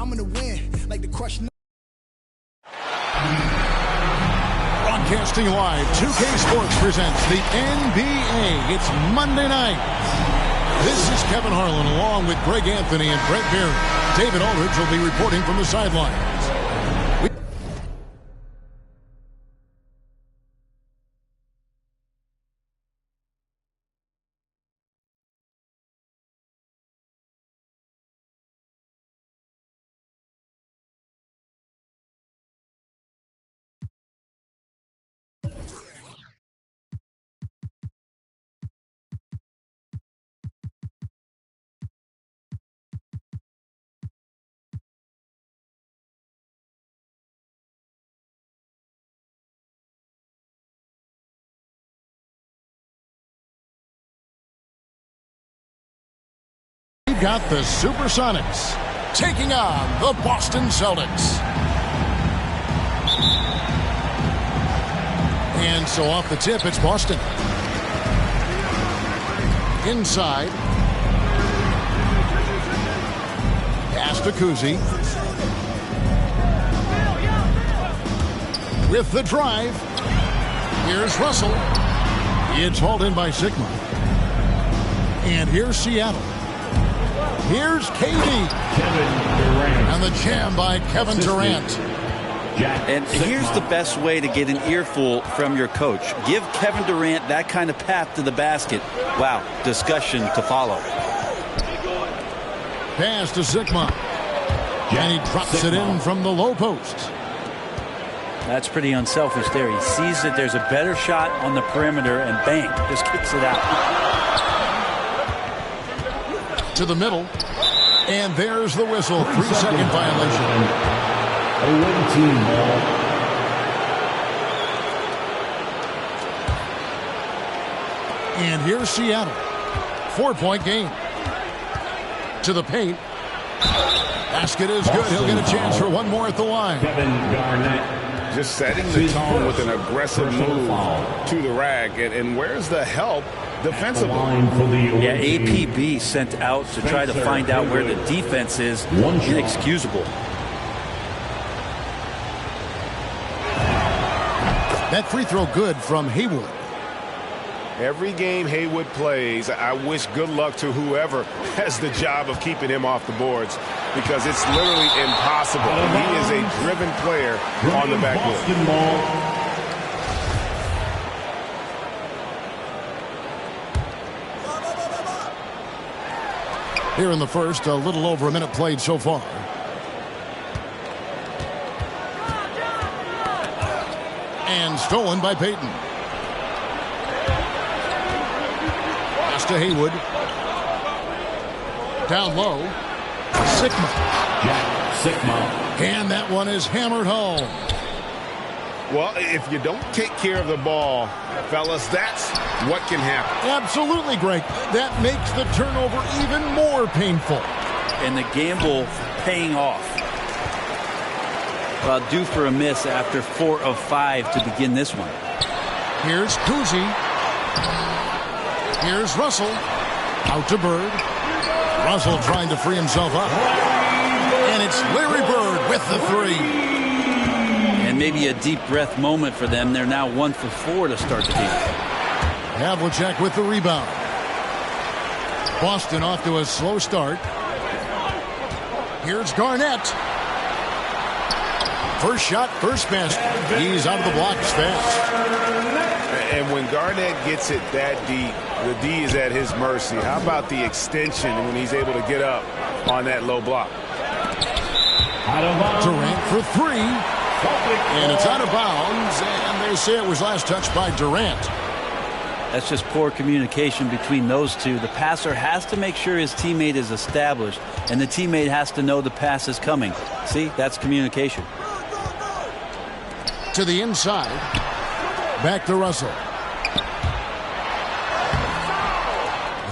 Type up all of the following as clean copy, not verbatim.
I'm gonna win like the crush. Broadcasting live, 2K Sports presents the NBA. It's Monday night. This is Kevin Harlan along with Greg Anthony and Brett Berry. David Aldridge will be reporting from the sidelines. We've got the Supersonics taking on the Boston Celtics. And so off the tip, it's Boston. Inside. Pass to Kuzi. With the drive. Here's Russell. It's hauled in by Sigma. And here's Seattle. Here's KD. And the jam by Kevin Durant. And here's the best way to get an earful from your coach. Give Kevin Durant that kind of path to the basket. Wow, discussion to follow. Pass to Sigma. And he drops it in from the low post. That's pretty unselfish there. He sees that there's a better shot on the perimeter and bang, just kicks it out. To the middle, and there's the whistle. 3-second violation. And here's Seattle. 4-point game. To the paint. Basket is good. He'll get a chance for one more at the line. Kevin Garnett. Just setting the tone with an aggressive move to the rack. And where's the help defensively? Yeah, APB sent out to try to find out where the defense is. Inexcusable. That free throw good from Haywood. Every game Haywood plays, I wish good luck to whoever has the job of keeping him off the boards, because it's literally impossible. He is a driven player on the backboard. Here in the first, a little over a minute played so far. And stolen by Payton. Pass to Haywood. Down low. Sigma. And that one is hammered home. Well, if you don't take care of the ball, fellas, that's what can happen. Absolutely, Greg. That makes the turnover even more painful. And the gamble paying off. Well, due for a miss after 4 of 5 to begin this one. Here's Kuzi. Here's Russell. Out to Bird. Russell trying to free himself up. And it's Larry Bird with the three. And maybe a deep breath moment for them. They're now 1 for 4 to start the game. Havlicek with the rebound. Boston off to a slow start. Here's Garnett. First shot, first basket. He's out of the blocks fast. And when Garnett gets it that deep, the D is at his mercy. How about the extension when he's able to get up on that low block? Durant for three. And it's out of bounds. And they say it was last touched by Durant. That's just poor communication between those two. The passer has to make sure his teammate is established, and the teammate has to know the pass is coming. See, that's communication. To the inside. Back to Russell.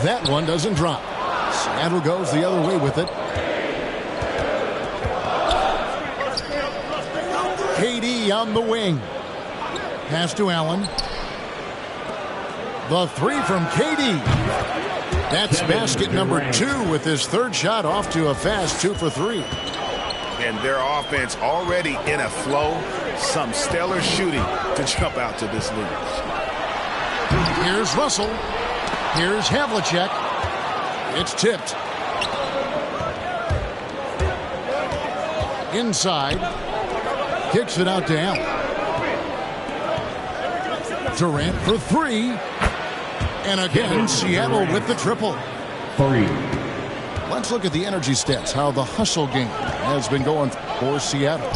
That one doesn't drop. Seattle goes the other way with it. KD on the wing. Pass to Allen. The three from KD. That's basket number 2 with his third shot off to a fast 2 for 3. And their offense already in a flow. Some stellar shooting to jump out to this lead. Here's Russell. Here's Havlicek. It's tipped. Inside. Kicks it out to Allen. Durant for three. And again, Seattle with the triple. 3. Let's look at the energy stats, how the hustle game has been going for Seattle.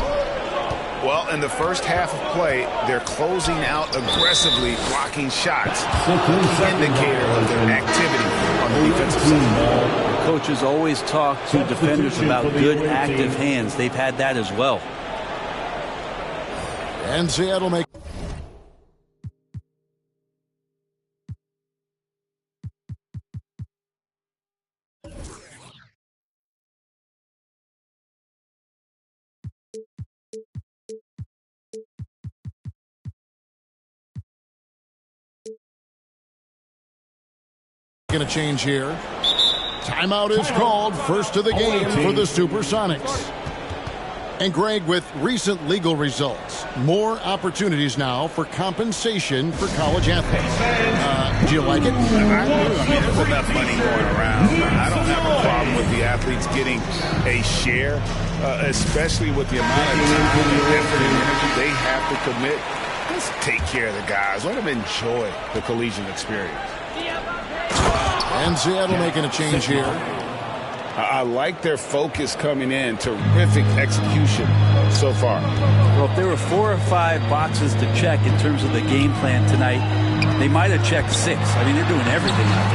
Well, in the first half of play, they're closing out aggressively, blocking shots. Indicator of their activity on the defensive side. Coaches always talk to defenders about good active hands. They've had that as well. And Seattle make going to change here. Timeout is called. First of the game for the Supersonics. And Greg, with recent legal results, more opportunities now for compensation for college athletes. Do you like it? I do. I mean, there's enough money going around. I don't have a problem with the athletes getting a share, especially with the amount of time and effort and energy they have to commit. Let's take care of the guys. Let them enjoy the collegiate experience. And Seattle making a change here. I like their focus coming in. Terrific execution so far. Well, if there were 4 or 5 boxes to check in terms of the game plan tonight, they might have checked 6. I mean, they're doing everything out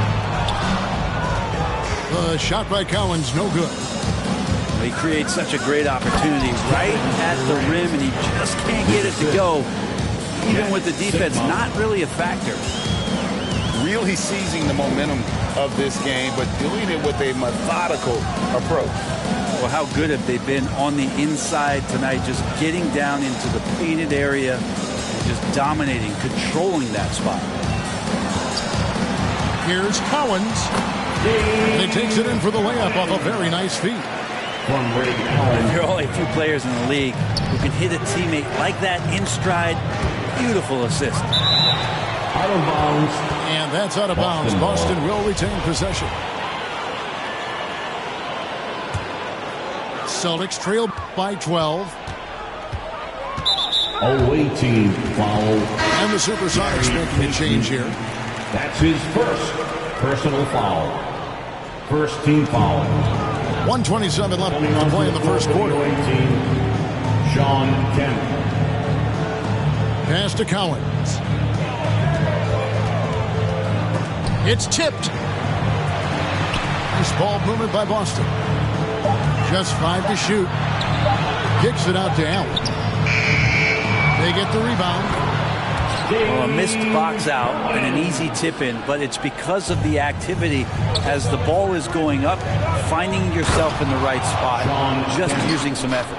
there. The shot by Collins, no good. He creates such a great opportunity right at the rim, and he just can't get it to go. Even with the defense, not really a factor. Really seizing the momentum of this game, but doing it with a methodical approach. Well, how good have they been on the inside tonight, just getting down into the painted area and just dominating, controlling that spot. Here's Collins. And he takes it in for the layup off a very nice feed. There are only a few players in the league who can hit a teammate like that in stride. Beautiful assist. Out of bounds. And that's out of bounds. Boston will retain possession. Celtics trail by 12. Awaiting foul. And the Supersonics making a change here. That's his first personal foul. First team foul. 1:27 left to play in the first quarter. Sean Kemp. Pass to Collins. It's tipped. Nice ball movement by Boston. Just 5 to shoot. Kicks it out to Allen. They get the rebound. Well, a missed box out and an easy tip in, but it's because of the activity as the ball is going up, finding yourself in the right spot, just using some effort.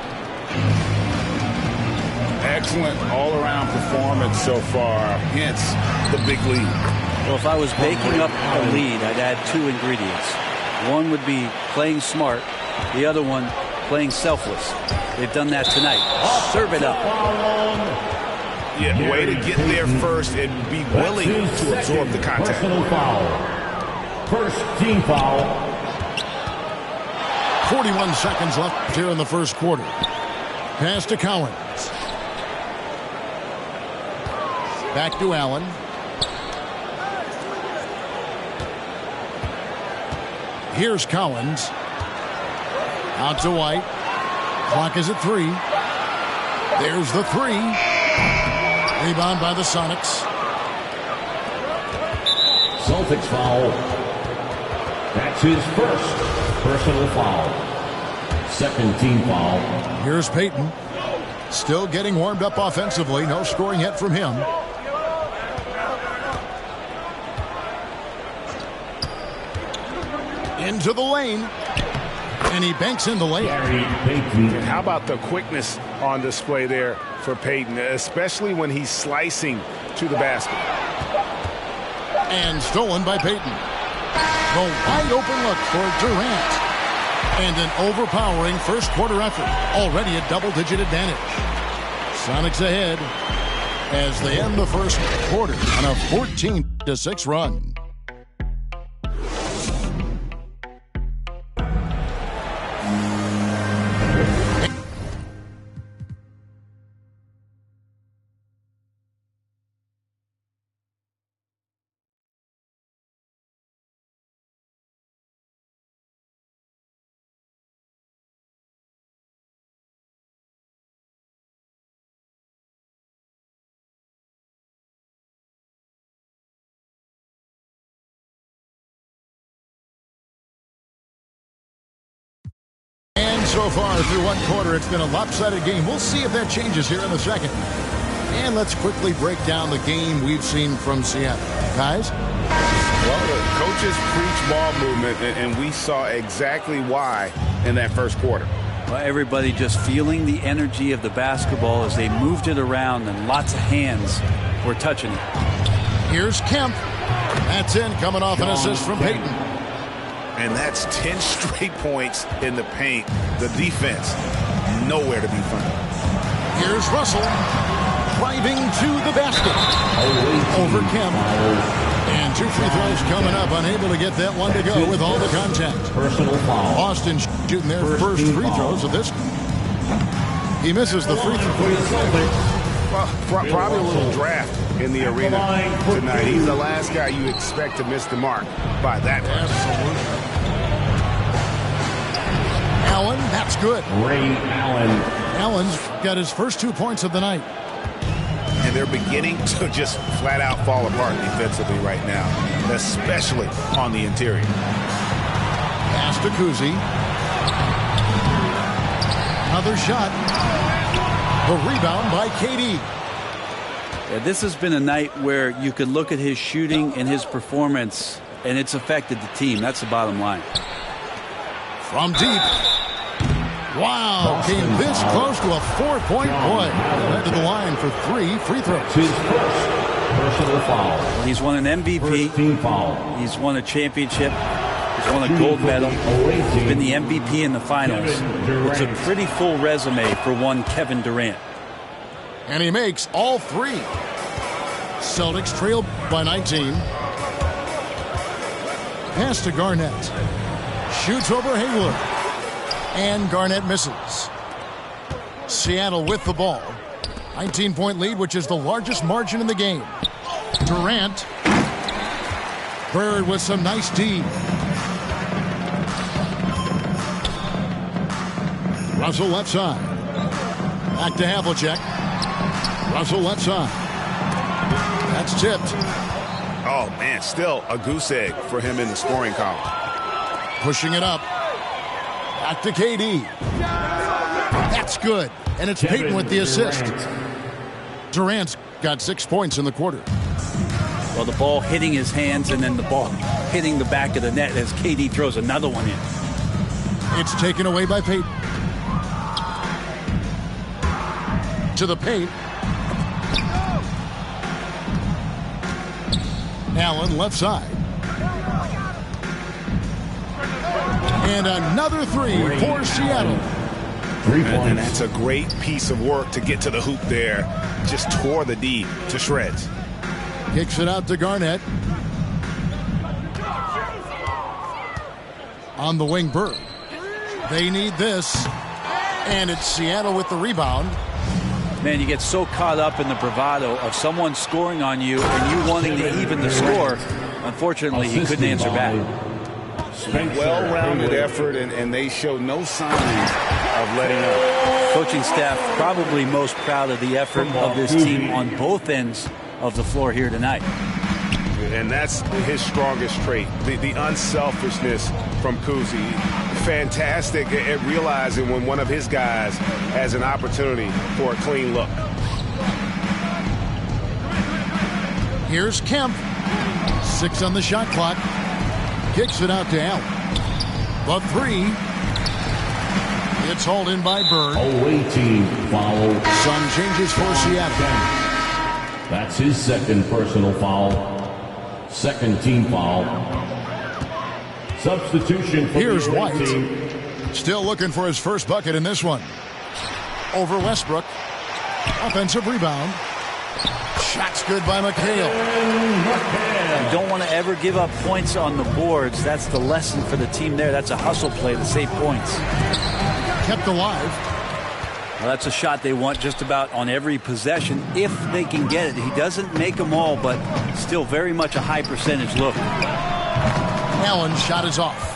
Excellent all-around performance so far against the big lead. Well, if I was baking up a lead, I'd add 2 ingredients. One would be playing smart. The other one, playing selfless. They've done that tonight. Serve it up. Yeah, way to get there first and be willing to absorb the contact. Personal foul. First team foul. 41 seconds left here in the first quarter. Pass to Collins. Back to Allen. Here's Collins. Out to White. Clock is at 3. There's the 3. Rebound by the Sonics. Celtics foul. That's his first personal foul. Second team foul. Here's Payton. Still getting warmed up offensively. No scoring yet from him. Into the lane. And he banks in the layup. And how about the quickness on display there for Payton, especially when he's slicing to the basket. And stolen by Payton. The wide open look for Durant. And an overpowering first quarter effort. Already a double-digit advantage. Sonics ahead as they end the first quarter on a 14-6 run. So far through one quarter, it's been a lopsided game. We'll see if that changes here in a second. And let's quickly break down the game we've seen from Seattle. Guys? Well, the coaches preach ball movement, and we saw exactly why in that first quarter. Well, everybody just feeling the energy of the basketball as they moved it around, and lots of hands were touching it. Here's Kemp. That's in, coming off an assist from Payton. And that's 10 straight points in the paint. The defense, nowhere to be found. Here's Russell, driving to the basket. Over Kemp. And 2 free throws coming up, unable to get that one to go with all the contact. Personal foul. Austin shooting their first free throws of this. He misses the free throw. Well, probably a little draft in the arena tonight. He's the last guy you expect to miss the mark by that much. Absolutely. Allen, that's good. Ray Allen. Allen's got his first 2 points of the night. And they're beginning to just flat out fall apart defensively right now, especially on the interior. Pass to Kuzi. Another shot. The rebound by KD. Yeah, this has been a night where you could look at his shooting and his performance, and it's affected the team. That's the bottom line. From deep. Wow, came this close to a 4-point play. Led to the line for 3 free throws. His first personal foul. He's won an MVP. First team foul. He's won a championship. He's won a gold medal. He's been the MVP in the finals. It's a pretty full resume for one Kevin Durant. And he makes all 3. Celtics trail by 19. Pass to Garnett. Shoots over Hayward. And Garnett misses. Seattle with the ball. 19-point lead, which is the largest margin in the game. Durant. Bird with some nice D. Russell left side. Back to Havlicek. Russell left side. That's tipped. Oh, man, still a goose egg for him in the scoring column. Pushing it up. Back to KD. That's good. And it's Payton with the assist. Durant's got 6 points in the quarter. Well, the ball hitting his hands and then the ball hitting the back of the net as KD throws another one in. It's taken away by Payton. To the paint. Allen left side. And another 3 for Seattle. 3 points. And that's a great piece of work to get to the hoop there. Just tore the D to shreds. Kicks it out to Garnett. On the wing, Bird. They need this. And it's Seattle with the rebound. Man, you get so caught up in the bravado of someone scoring on you and you wanting to even the score. Unfortunately, he couldn't answer back. Well-rounded effort, and they show no signs of letting up. Coaching staff probably most proud of the effort of this team on both ends of the floor here tonight. And that's his strongest trait, the unselfishness from Kuzi. Fantastic at realizing when one of his guys has an opportunity for a clean look. Here's Kemp. 6 on the shot clock. Kicks it out to Allen. The 3. It's hauled in by Bird. 0-18 foul. Some changes for Seattle. That's his second personal foul. Second team foul. Substitution for Here's the White. team. Still looking for his first bucket in this one. Over Westbrook. Offensive rebound. Shot's good by McHale. You don't want to ever give up points on the boards. That's the lesson for the team there. That's a hustle play to save points. Kept alive. Well, that's a shot they want just about on every possession if they can get it. He doesn't make them all, but still very much a high percentage look. Allen's shot is off.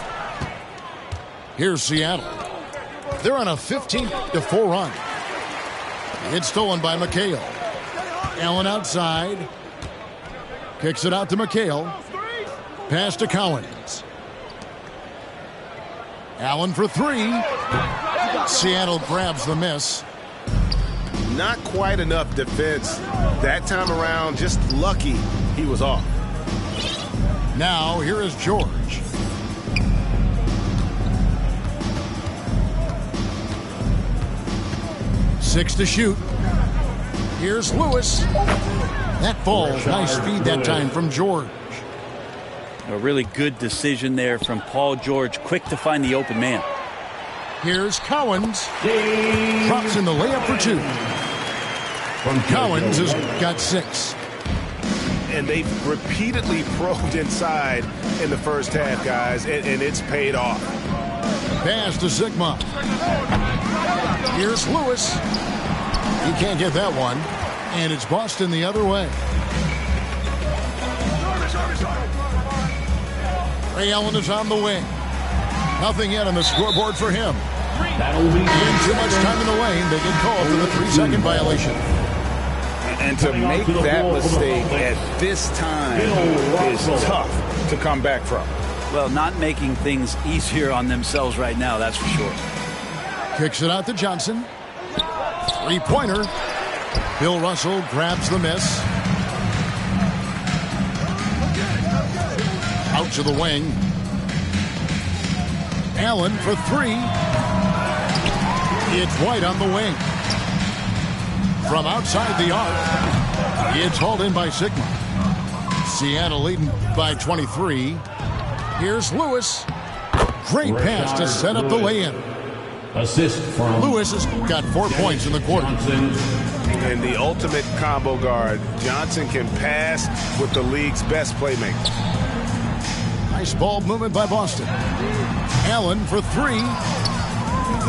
Here's Seattle. They're on a 15-4 run. It's stolen by McHale. Allen outside. Kicks it out to McHale. Pass to Collins. Allen for three. Seattle grabs the miss. Not quite enough defense. That time around, just lucky he was off. Now, here is George. Six to shoot. Here's Lewis. That falls. Nice feed that time from George. A really good decision there from Paul George. Quick to find the open man. Here's Collins. Drops in the layup for two. Collins has got 6. And they've repeatedly probed inside in the first half, guys, and it's paid off. Pass to Sigma. Here's Lewis. He can't get that one. And it's Boston the other way. Ray Allen is on the wing. Nothing yet on the scoreboard for him. Getting too much time in the lane. They get called for the 3-second violation. And to make that mistake at this time is tough to come back from. Well, not making things easier on themselves right now, that's for sure. Kicks it out to Johnson. Three-pointer. Bill Russell grabs the miss. Out to the wing. Allen for three. It's White on the wing. From outside the arc, it's hauled in by Sigma. Seattle leading by 23. Here's Lewis. Great pass to set up the lay-in. Assist from Lewis has got 4 points in the quarter. And the ultimate combo guard. Johnson can pass with the league's best playmaker. Nice ball movement by Boston. Allen for three.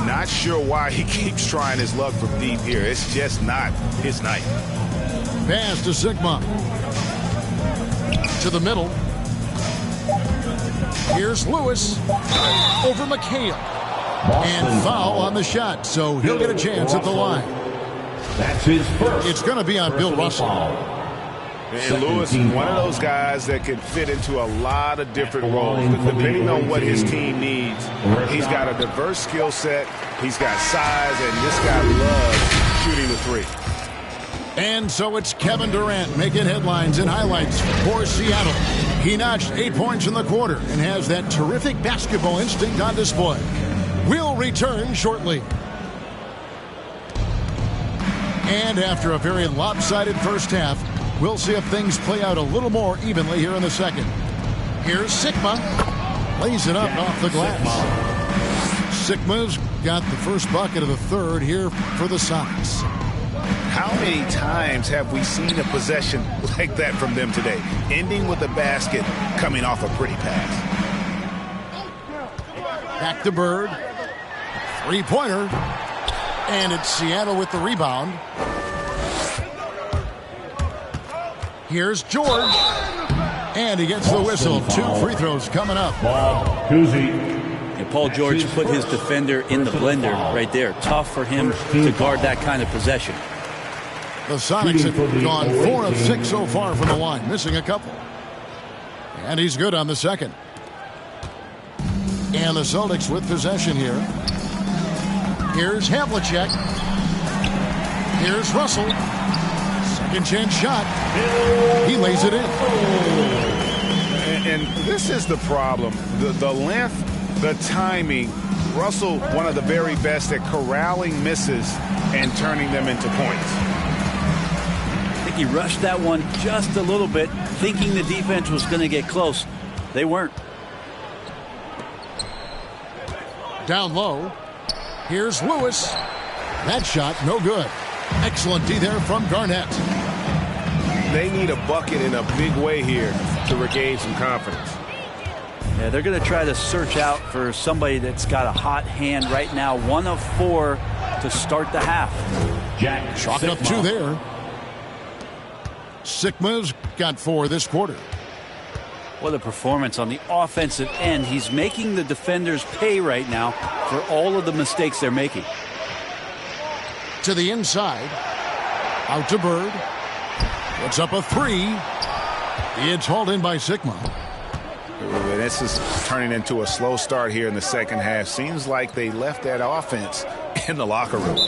Not sure why he keeps trying his luck from deep here. It's just not his night. Pass to Sigma. To the middle. Here's Lewis. Over McHale. And foul on the shot, so he'll get a chance at the line. That's his first. It's going to be on Bill Russell. And Lewis is one of those guys that can fit into a lot of different roles. Depending on what his team needs, he's got a diverse skill set. He's got size, and this guy loves shooting the three. And so it's Kevin Durant making headlines and highlights for Seattle. He notched 8 points in the quarter and has that terrific basketball instinct on display. We'll return shortly. And after a very lopsided first half, we'll see if things play out a little more evenly here in the second. Here's Sigma. Lays it up off the glass. Sigma's got the first bucket of the third here for the Sonics. How many times have we seen a possession like that from them today? Ending with a basket, coming off a pretty pass. Back to Bird. Three-pointer. And it's Seattle with the rebound. Here's George. And he gets the whistle. 2 free throws coming up. And Paul George put his defender in the blender right there. Tough for him to guard that kind of possession. The Sonics have gone 4 of 6 so far from the line, missing a couple. And he's good on the second. And the Celtics with possession here. Here's Havlicek. Here's Russell. Second chance shot. He lays it in. And this is the problem. The length, the timing. Russell, one of the very best at corralling misses and turning them into points. I think he rushed that one just a little bit, thinking the defense was going to get close. They weren't. Down low. Here's Lewis. That shot, no good. Excellent D there from Garnett. They need a bucket in a big way here to regain some confidence. Yeah, they're going to try to search out for somebody that's got a hot hand right now. 1 of 4 to start the half. Jack Chalk up 2 there. Sikma's got 4 this quarter. What a performance on the offensive end. He's making the defenders pay right now for all of the mistakes they're making. To the inside. Out to Bird. Puts up a 3. It's hauled in by Sikma. This is turning into a slow start here in the second half. Seems like they left that offense in the locker room.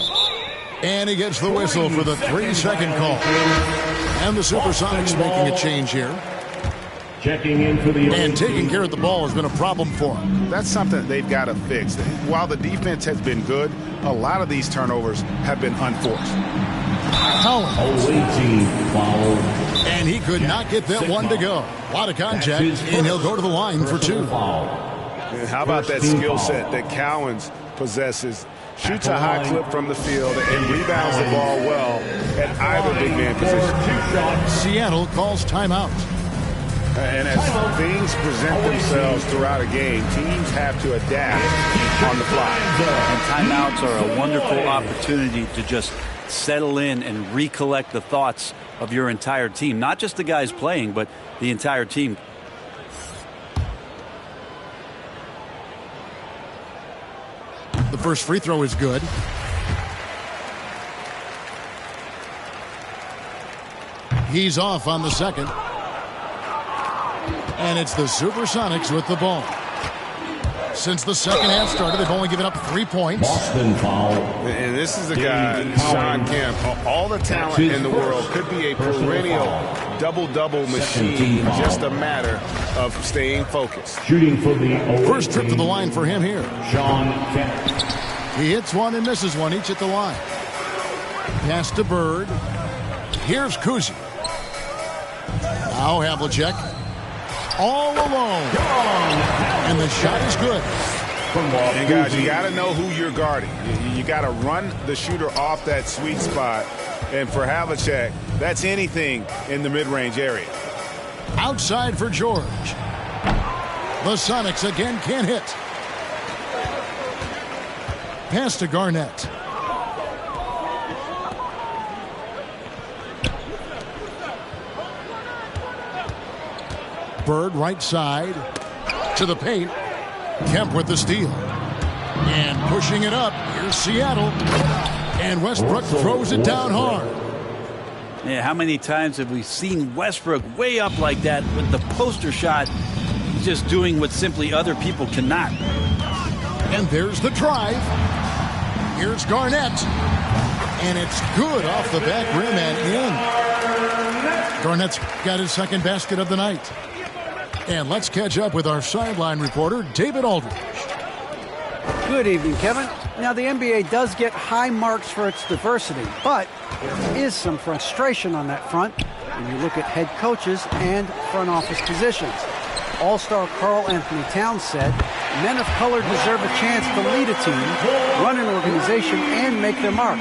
And he gets the whistle for the 3-second call. And the Supersonics making a change here. Checking in for the and taking care of the ball has been a problem for them. That's something they've got to fix. While the defense has been good, a lot of these turnovers have been unforced. Collins. foul. And he could not get that one to go. A lot of contact, and he'll go to the line for 2. And how about that skill set that Cowens possesses? Shoots a high clip from the field and rebounds the ball well at either big man position. Seattle calls timeout. And as things present themselves throughout a game, teams have to adapt on the fly. And timeouts are a wonderful opportunity to just settle in and recollect the thoughts of your entire team. Not just the guys playing, but the entire team. The first free throw is good. He's off on the second. And it's the Supersonics with the ball. Since the second half started, they've only given up 3 points. Boston foul. And this is the guy, Sean Kemp. All the talent in the world, could be a perennial double-double machine. Just a matter of staying focused. Shooting for the first trip to the line for him here. Sean Kemp. He hits one and misses one, each at the line. Pass to Bird. Here's Kuzi. Now Havlicek. All alone. And the shot is good. And guys, you got to know who you're guarding. You got to run the shooter off that sweet spot. And for Havlicek, that's anything in the mid-range area. Outside for George. The Sonics again can't hit. Pass to Garnett. Bird right side to the paint. Kemp with the steal. And pushing it up. Here's Seattle. And Westbrook throws it down hard. Yeah, how many times have we seen Westbrook way up like that with the poster shot, just doing what simply other people cannot? And there's the drive. Here's Garnett. And it's good off the back rim and in. Garnett's got his second basket of the night. And let's catch up with our sideline reporter, David Aldridge. Good evening, Kevin. Now, the NBA does get high marks for its diversity, but there is some frustration on that front when you look at head coaches and front office positions. All-star Karl Anthony Towns said, men of color deserve a chance to lead a team, run an organization, and make their mark,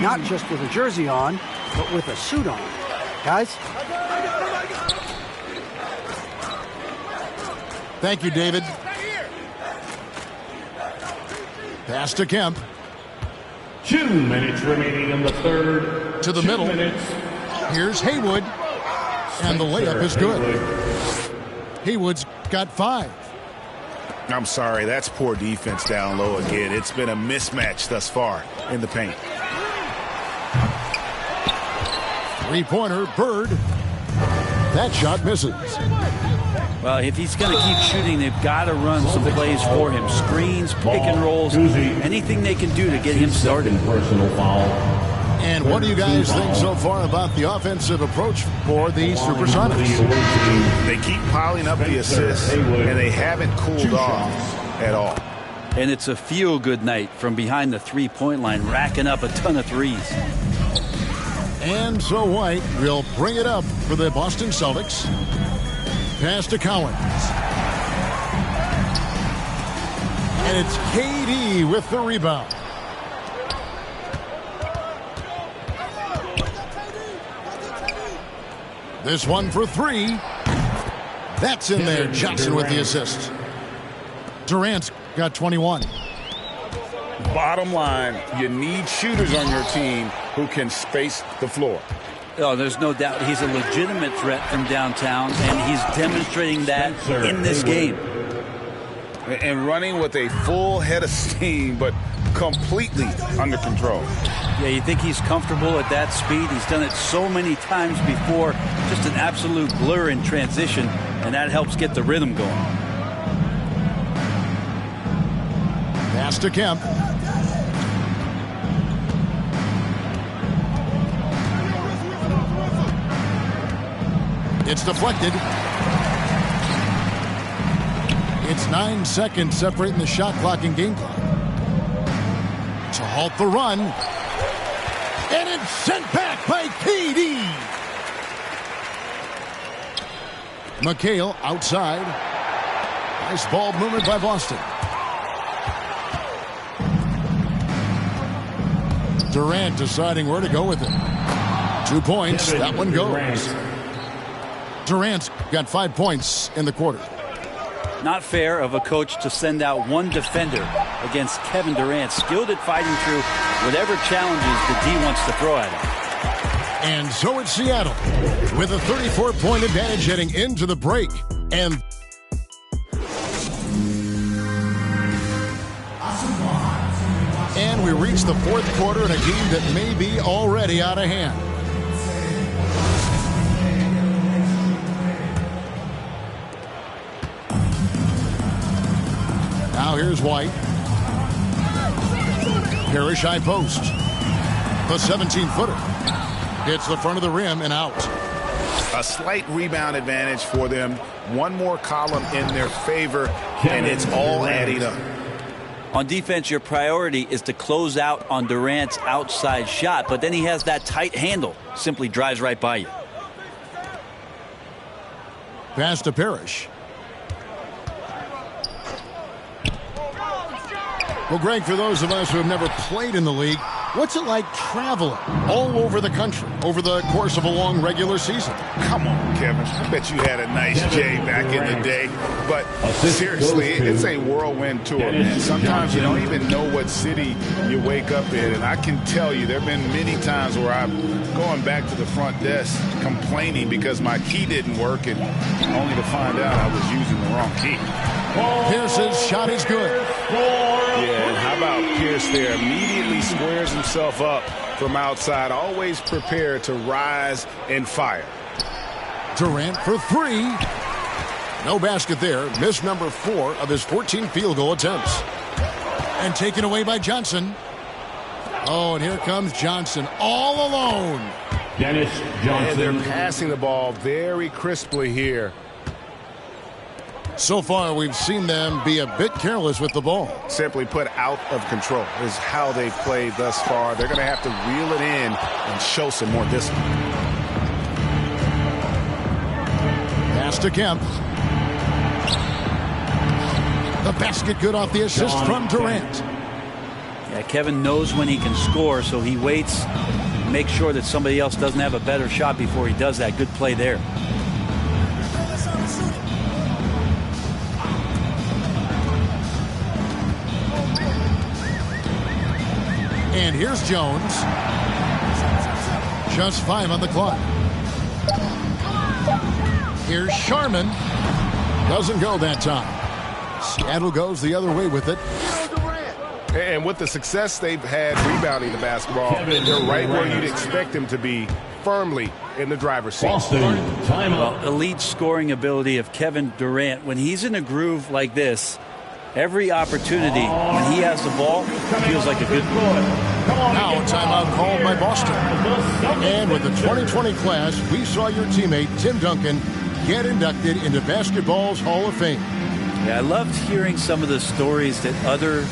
not just with a jersey on, but with a suit on. Guys? Thank you, David. Pass to Kemp. 2 minutes remaining in the third. To the middle. Here's Haywood. And the layup is good. Haywood's got 5. I'm sorry, that's poor defense down low again. It's been a mismatch thus far in the paint. Three-pointer, Bird. That shot misses. Well, if he's going to keep shooting, they've got to run some plays for him. Screens, pick and rolls, anything they can do to get him started. Personal foul. And what do you guys think so far about the offensive approach for the Supersonics? They keep piling up the assists, and they haven't cooled off at all. And it's a feel-good night from behind the three-point line, racking up a ton of threes. And so White will bring it up for the Boston Celtics. Pass to Cowens. And it's KD with the rebound. This one for three. That's in there. Johnson with the assist. Durant's got 21. Bottom line, you need shooters on your team who can space the floor. Oh, there's no doubt he's a legitimate threat from downtown, and he's demonstrating that in this game. And running with a full head of steam, but completely under control. Yeah, you think he's comfortable at that speed. He's done it so many times before. Just an absolute blur in transition, and that helps get the rhythm going. Pass to Kemp. It's deflected. It's 9 seconds separating the shot clock and game clock. To halt the run. And it's sent back by KD. McHale outside. Nice ball movement by Boston. Durant deciding where to go with it. 2 points. That one goes. Durant's got 5 points in the quarter. Not fair of a coach to send out one defender against Kevin Durant, skilled at fighting through whatever challenges the D wants to throw at him. And so it's Seattle with a 34-point advantage heading into the break. And we reach the fourth quarter in a game that may be already out of hand. Now here's White. Parrish high post. The 17-footer. Hits the front of the rim and out. A slight rebound advantage for them. One more column in their favor, and it's all adding up. On defense, your priority is to close out on Durant's outside shot, but then he has that tight handle. Simply drives right by you. Pass to Parrish. Well, Greg, for those of us who have never played in the league, what's it like traveling all over the country over the course of a long regular season? Come on, Kevin. I bet you had a nice J back in the day. But seriously, it's a whirlwind tour, man. Sometimes you don't even know what city you wake up in. And I can tell you there have been many times where I'm going back to the front desk complaining because my key didn't work, and only to find out I was using the wrong key. Pierce's shot is good. Yeah, and how about Pierce there? Immediately squares himself up from outside, always prepared to rise and fire. Durant for three. No basket there. Missed number 4 of his 14 field goal attempts. And taken away by Johnson. Oh, and here comes Johnson all alone. Dennis Johnson. And they're passing the ball very crisply here. So far, we've seen them be a bit careless with the ball. Simply put, out of control is how they've played thus far. They're going to have to reel it in and show some more discipline. Pass to Kemp. The basket good off the assist from Durant. Yeah, Kevin knows when he can score, so he waits, makes sure that somebody else doesn't have a better shot before he does that. Good play there. And here's Jones. Just 5 on the clock. Here's Sharman. Doesn't go that time. Seattle goes the other way with it. And with the success they've had rebounding the basketball, they're right where you'd expect them to be, firmly in the driver's seat. Well, elite scoring ability of Kevin Durant. When he's in a groove like this, every opportunity when he has the ball feels like a good play. Now a timeout called by Boston. And with the 2020 class, we saw your teammate Tim Duncan get inducted into basketball's Hall of Fame. Yeah, I loved hearing some of the stories that other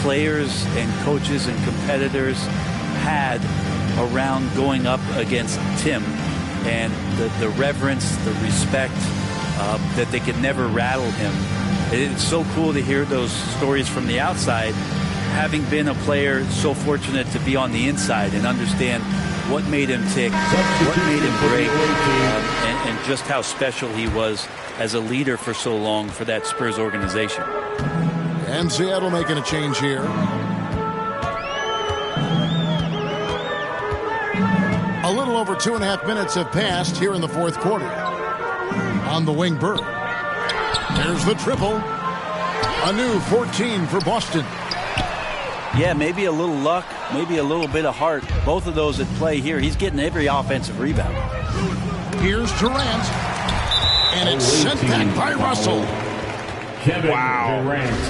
players and coaches and competitors had around going up against Tim, and the reverence, the respect, that they could never rattle him. It's so cool to hear those stories from the outside, having been a player so fortunate to be on the inside and understand what made him tick, what made him great, and just how special he was as a leader for so long for that Spurs organization. And Seattle making a change here. A little over 2.5 minutes have passed here in the fourth quarter. On the wing, Bird. There's the triple. A new 14 for Boston. Yeah, maybe a little luck, maybe a little bit of heart. Both of those at play here. He's getting every offensive rebound. Here's Durant. And it's sent back by Russell. Wow.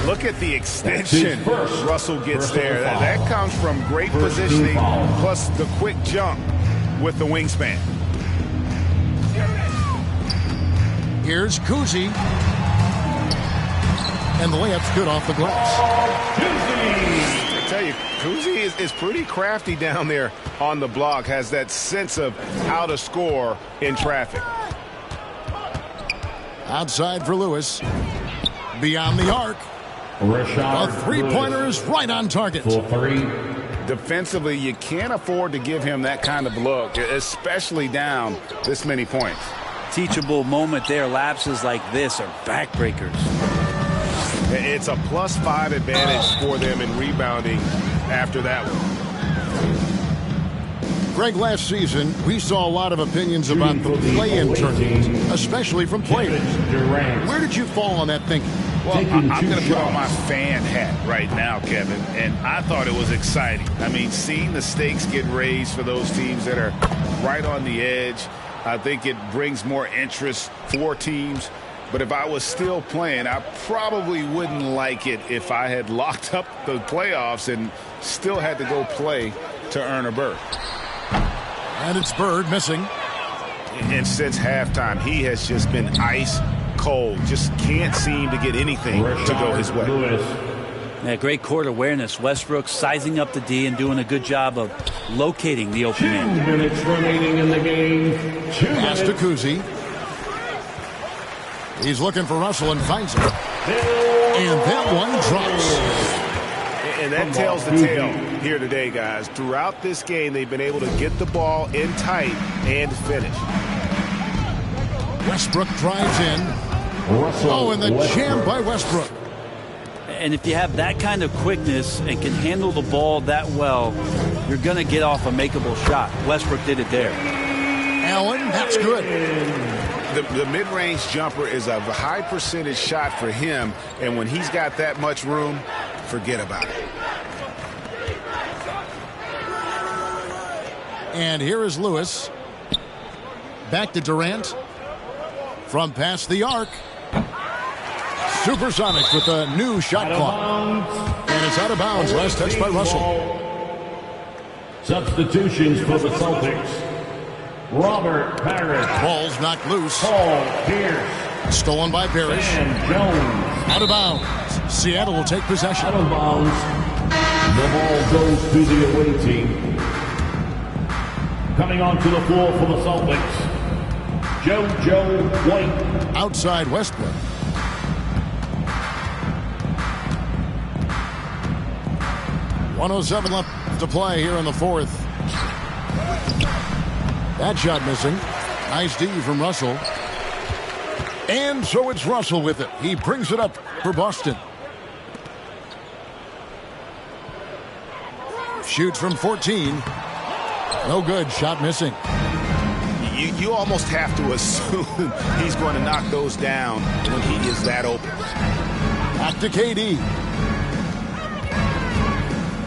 Look at the extension Russell gets there. That comes from great positioning plus the quick jump with the wingspan. Here's Kuzi. And the layup's good off the glass. I tell you, Kuzi is pretty crafty down there on the block. Has that sense of how to score in traffic. Outside for Lewis. Beyond the arc. A three-pointer is right on target. Defensively, you can't afford to give him that kind of look, especially down this many points. Teachable moment there. Lapses like this are backbreakers. It's a +5 advantage for them in rebounding after that one. Greg, last season, we saw a lot of opinions about the play-in tournament, especially from players. Where did you fall on that thinking? Well, I'm going to put on my fan hat right now, Kevin, and I thought it was exciting. I mean, seeing the stakes get raised for those teams that are right on the edge, I think it brings more interest for teams. But if I was still playing, I probably wouldn't like it if I had locked up the playoffs and still had to go play to earn a berth. And it's Bird missing. And since halftime, he has just been ice cold. Just can't seem to get anything to go his way. Yeah, great court awareness. Westbrook sizing up the D and doing a good job of locating the open man. 2 minutes remaining in the game. Pass to Kuzi. He's looking for Russell and finds him. And that one drops. And that tells the tale here today, guys. Throughout this game, they've been able to get the ball in tight and finish. Westbrook drives in. And the jam by Westbrook. And if you have that kind of quickness and can handle the ball that well, you're going to get off a makeable shot. Westbrook did it there. Allen, that's good. The mid-range jumper is a high percentage shot for him, and when he's got that much room, forget about it. And here is Lewis. Back to Durant. From past the arc. Supersonics with a new shot clock. And it's out of bounds. Last touch by Russell. Substitutions for the Celtics. Robert Parrish. Ball's knocked loose. Paul Pierce. Stolen by Parrish. And Jones. Out of bounds. Seattle will take possession. Out of bounds. The ball goes to the away team. Coming onto the floor for the Celtics. JoJo White. Outside Westbrook. .107 left to play here in the fourth. That shot missing. Nice D from Russell. And so it's Russell with it. He brings it up for Boston. Shoots from 14. No good. Shot missing. You almost have to assume he's going to knock those down when he is that open. Back to KD.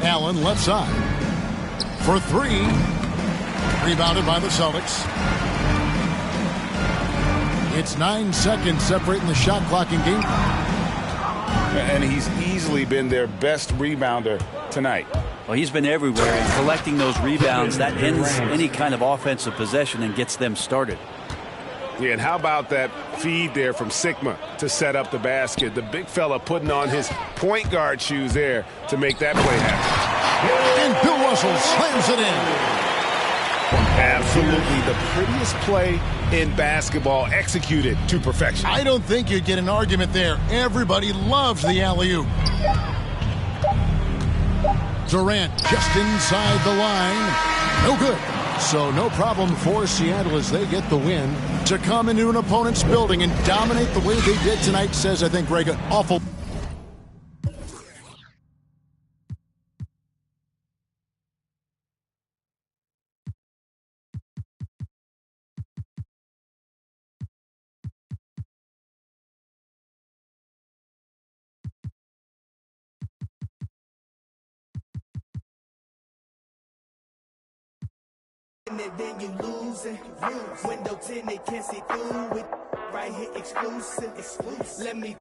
Allen left side. For three. Rebounded by the Celtics. It's 9 seconds separating the shot clock in game. And he's easily been their best rebounder tonight. Well, he's been everywhere, and collecting those rebounds, that ends any kind of offensive possession and gets them started. Yeah, and how about that feed there from Sigma to set up the basket? The big fella putting on his point guard shoes there to make that play happen. And Bill Russell slams it in. Absolutely the prettiest play in basketball, executed to perfection. I don't think you'd get an argument there. Everybody loves the alley-oop. Durant just inside the line. No good. So no problem for Seattle as they get the win. To come into an opponent's building and dominate the way they did tonight says, I think, Greg, an awful... And then you lose it. Window 10, they can't see through it. Right here, exclusive. Let me